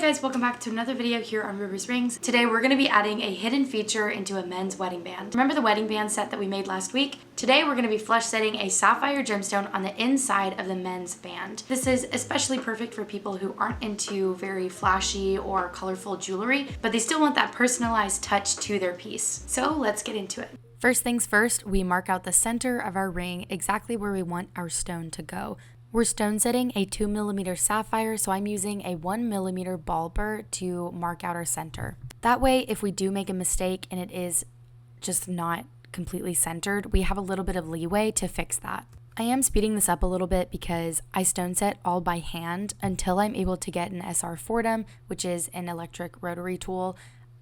guys, welcome back to another video here on Ruby's Rings. Today we're going to be adding a hidden feature into a men's wedding band. Remember the wedding band set that we made last week? Today we're going to be flush setting a sapphire gemstone on the inside of the men's band. This is especially perfect for people who aren't into very flashy or colorful jewelry, but they still want that personalized touch to their piece. So let's get into it. First things first, we mark out the center of our ring exactly where we want our stone to go. We're stone setting a 2mm sapphire, so I'm using a 1mm ball burr to mark out our center. That way, if we do make a mistake and it is just not completely centered, we have a little bit of leeway to fix that. I am speeding this up a little bit because I stone set all by hand until I'm able to get an SR Fortum, which is an electric rotary tool.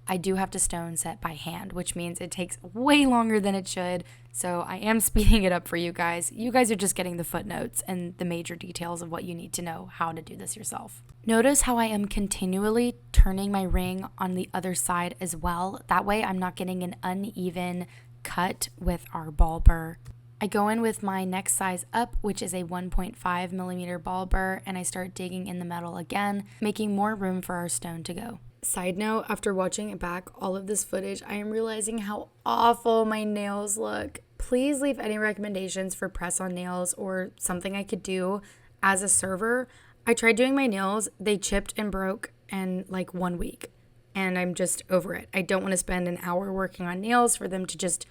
I do have to stone set by hand, which means it takes way longer than it should. So I am speeding it up for you guys. You guys are just getting the footnotes and the major details of what you need to know how to do this yourself. Notice how I am continually turning my ring on the other side as well. That way I'm not getting an uneven cut with our ball burr. I go in with my next size up, which is a 1.5mm ball burr, and I start digging in the metal again, making more room for our stone to go. Side note, after watching back all of this footage, I am realizing how awful my nails look. Please leave any recommendations for press-on nails or something I could do as a server. I tried doing my nails, they chipped and broke in like 1 week, and I'm just over it. I don't want to spend an hour working on nails for them to just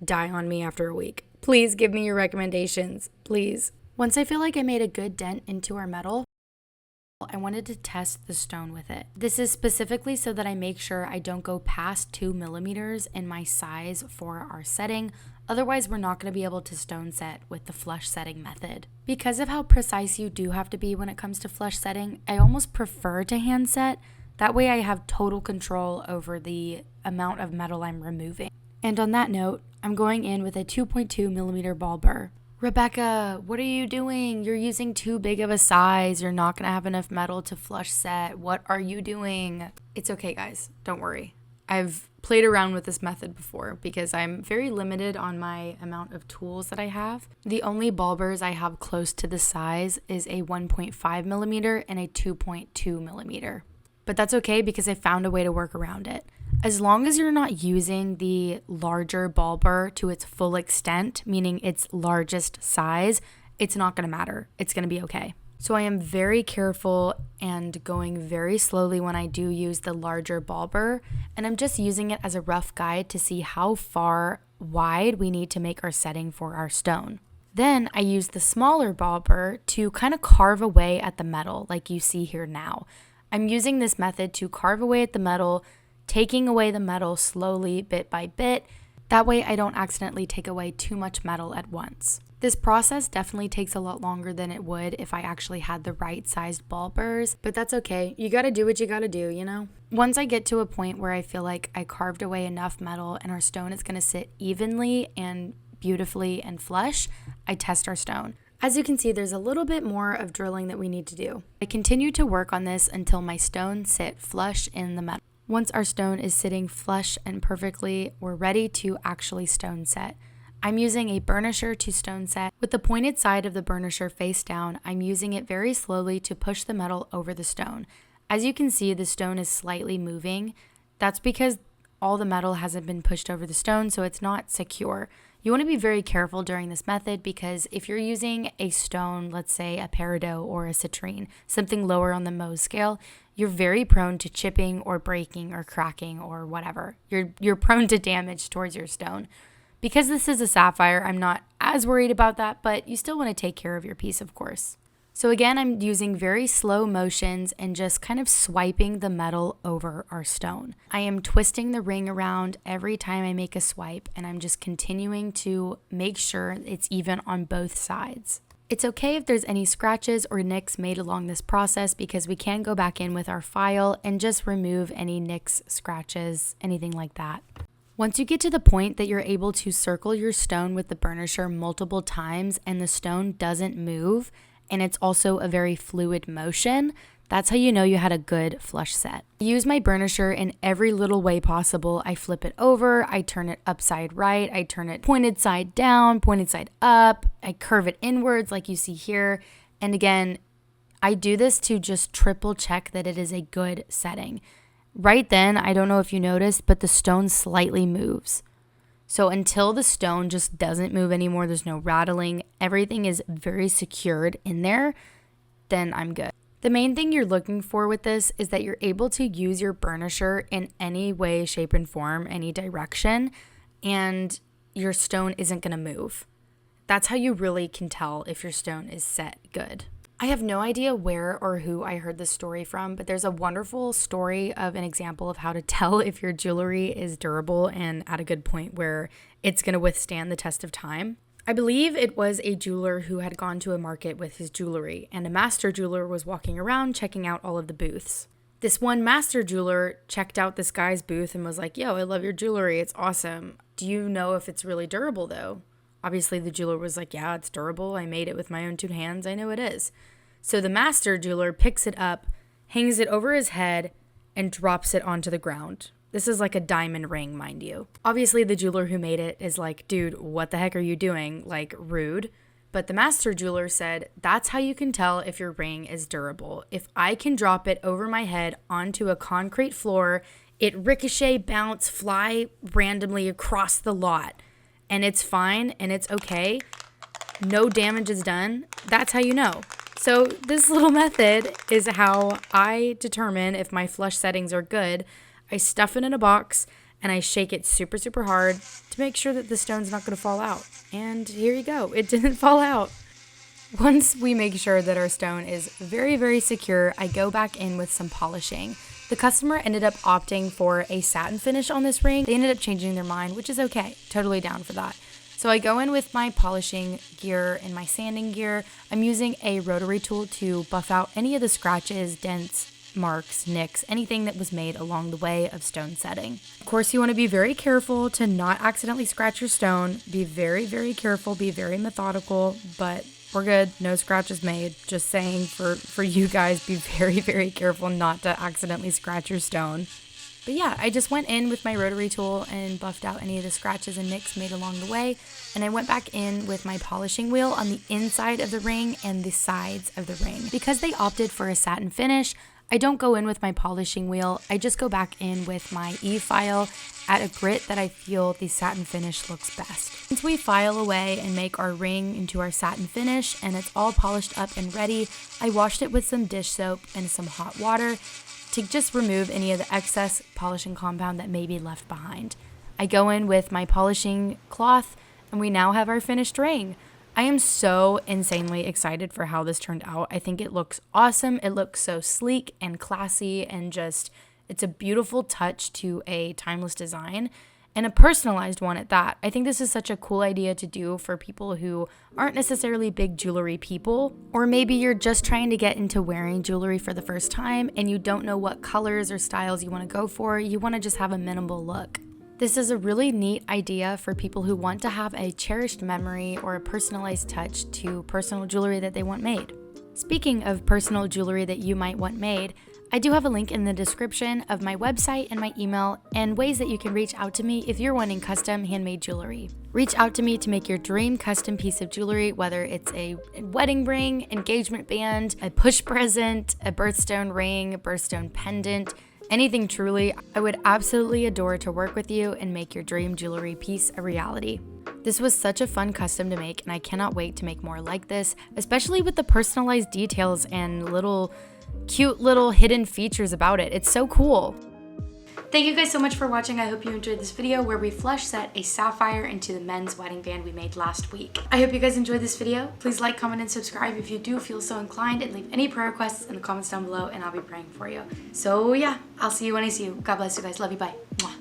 die on me after a week. Please give me your recommendations, please. Once I feel like I made a good dent into our metal, I wanted to test the stone with it. This is specifically so that I make sure I don't go past 2mm in my size for our setting. Otherwise, we're not going to be able to stone set with the flush setting method. Because of how precise you do have to be when it comes to flush setting, I almost prefer to hand set. That way I have total control over the amount of metal I'm removing. And on that note, I'm going in with a 2.2mm ball burr. Rebecca, what are you doing? You're using too big of a size. You're not going to have enough metal to flush set. What are you doing? It's okay, guys. Don't worry. I've played around with this method before because I'm very limited on my amount of tools that I have. The only ball burrs I have close to the size is a 1.5mm and a 2.2mm. But that's okay because I found a way to work around it. As long as you're not using the larger ball burr to its full extent, meaning its largest size, it's not going to matter. It's going to be okay. So I am very careful and going very slowly when I do use the larger ball burr, and I'm just using it as a rough guide to see how far wide we need to make our setting for our stone. Then I use the smaller ball burr to kind of carve away at the metal like you see here now. I'm using this method to carve away at the metal, taking away the metal slowly, bit by bit. That way I don't accidentally take away too much metal at once. This process definitely takes a lot longer than it would if I actually had the right sized ball burrs, but that's okay. You gotta do what you gotta do, you know? Once I get to a point where I feel like I carved away enough metal and our stone is gonna sit evenly and beautifully and flush, I test our stone. As you can see, there's a little bit more of drilling that we need to do. I continue to work on this until my stone sit flush in the metal. Once our stone is sitting flush and perfectly, we're ready to actually stone set. I'm using a burnisher to stone set. With the pointed side of the burnisher face down, I'm using it very slowly to push the metal over the stone. As you can see, the stone is slightly moving. That's because all the metal hasn't been pushed over the stone, so it's not secure. You want to be very careful during this method because if you're using a stone, let's say a peridot or a citrine, something lower on the Mohs scale, you're very prone to chipping or breaking or cracking or whatever. You're prone to damage towards your stone. Because this is a sapphire, I'm not as worried about that, but you still want to take care of your piece, of course. So again, I'm using very slow motions and just kind of swiping the metal over our stone. I am twisting the ring around every time I make a swipe, and I'm just continuing to make sure it's even on both sides. It's okay if there's any scratches or nicks made along this process because we can go back in with our file and just remove any nicks, scratches, anything like that. Once you get to the point that you're able to circle your stone with the burnisher multiple times and the stone doesn't move, and it's also a very fluid motion, that's how you know you had a good flush set. I use my burnisher in every little way possible. I flip it over, I turn it upside right, I turn it pointed side down, pointed side up, I curve it inwards like you see here. And again, I do this to just triple check that it is a good setting. Right then, I don't know if you noticed, but the stone slightly moves. So until the stone just doesn't move anymore, there's no rattling, everything is very secured in there, then I'm good. The main thing you're looking for with this is that you're able to use your burnisher in any way, shape, and form, any direction, and your stone isn't going to move. That's how you really can tell if your stone is set good. I have no idea where or who I heard this story from, but there's a wonderful story of an example of how to tell if your jewelry is durable and at a good point where it's going to withstand the test of time. I believe it was a jeweler who had gone to a market with his jewelry, and a master jeweler was walking around checking out all of the booths. This one master jeweler checked out this guy's booth and was like, "Yo, I love your jewelry. It's awesome. Do you know if it's really durable though?" Obviously, the jeweler was like, "Yeah, it's durable. I made it with my own 2 hands. I know it is." So the master jeweler picks it up, hangs it over his head, and drops it onto the ground. This is like a diamond ring, mind you. Obviously, the jeweler who made it is like, "Dude, what the heck are you doing? Like, rude." But the master jeweler said, "That's how you can tell if your ring is durable. If I can drop it over my head onto a concrete floor, it ricochet, bounce, fly randomly across the lot, and it's fine and it's okay, no damage is done, that's how you know." So this little method is how I determine if my flush settings are good. I stuff it in a box and I shake it super, super hard to make sure that the stone's not going to fall out. And here you go. It didn't fall out. Once we make sure that our stone is very, very secure, I go back in with some polishing. The customer ended up opting for a satin finish on this ring. They ended up changing their mind, which is okay. Totally down for that. So I go in with my polishing gear and my sanding gear. I'm using a rotary tool to buff out any of the scratches, dents, marks, nicks, anything that was made along the way of stone setting. Of course, you want to be very careful to not accidentally scratch your stone. Be very, very careful, be very methodical, but we're good. No scratches made. Just saying for you guys, be very, very careful not to accidentally scratch your stone. But yeah, I just went in with my rotary tool and buffed out any of the scratches and nicks made along the way. And I went back in with my polishing wheel on the inside of the ring and the sides of the ring. Because they opted for a satin finish, I don't go in with my polishing wheel. I just go back in with my E-file at a grit that I feel the satin finish looks best. Once we file away and make our ring into our satin finish and it's all polished up and ready, I washed it with some dish soap and some hot water to just remove any of the excess polishing compound that may be left behind. I go in with my polishing cloth and we now have our finished ring. I am so insanely excited for how this turned out. I think it looks awesome. It looks so sleek and classy and just, it's a beautiful touch to a timeless design and a personalized one at that. I think this is such a cool idea to do for people who aren't necessarily big jewelry people, or maybe you're just trying to get into wearing jewelry for the first time and you don't know what colors or styles you want to go for. You want to just have a minimal look. This is a really neat idea for people who want to have a cherished memory or a personalized touch to personal jewelry that they want made. Speaking of personal jewelry that you might want made, I do have a link in the description of my website and my email and ways that you can reach out to me if you're wanting custom handmade jewelry. Reach out to me to make your dream custom piece of jewelry, whether it's a wedding ring, engagement band, a push present, a birthstone ring, a birthstone pendant, anything truly. I would absolutely adore to work with you and make your dream jewelry piece a reality. This was such a fun custom to make and I cannot wait to make more like this, especially with the personalized details and cute little hidden features about it. It's so cool. Thank you guys so much for watching. I hope you enjoyed this video where we flush set a sapphire into the men's wedding band we made last week. I hope you guys enjoyed this video. Please like, comment, and subscribe if you do feel so inclined, and leave any prayer requests in the comments down below and I'll be praying for you. So yeah, I'll see you when I see you. God bless you guys. Love you. Bye. Mwah.